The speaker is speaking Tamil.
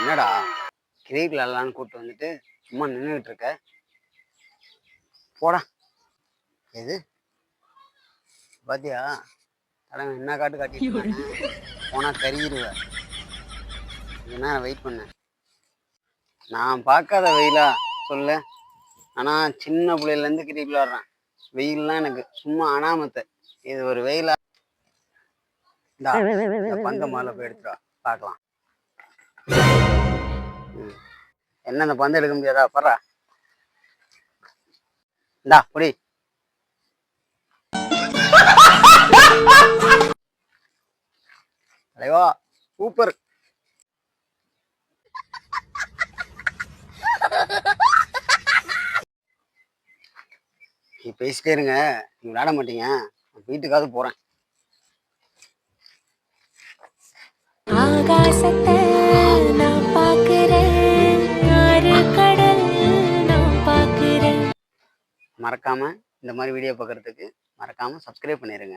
என்னடா கிரிக்கெட் விளாட்லான்னு கூப்பிட்டு வந்துட்டு சும்மா நின்றுட்டு இருக்க? போடா. எது பாத்தியா தலைவன் என்ன காட்டு காட்டிட்டு போனா கருகிடுவேன். என்ன வெயிட் பண்ண? நான் பார்க்காத வெயிலா சொல்லு. ஆனால் சின்ன பிள்ளையிலேருந்து கிரிக்கெட் விளாட்றேன். வெயில்லாம் எனக்கு சும்மா அனாமத்தை. இது ஒரு வெயிலா? இந்த பந்த மாலை போய் எடுத்துடா பார்க்கலாம். என்ன இந்த பந்து எடுக்க முடியாதா? பர்றா இந்தா புடி. தலைவா சூப்பர். நீ பேசிட்டே இருங்க, நீங்க விளையாட மாட்டீங்க. வீட்டுக்காவது போறேன். ஆகாசத்தை நான் பார்க்கிறேன், கடல் நான் பார்க்கிறேன். மறக்காம இந்த மாதிரி வீடியோ பார்க்கறதுக்கு மறக்காம சப்ஸ்கிரைப் பண்ணிருங்க.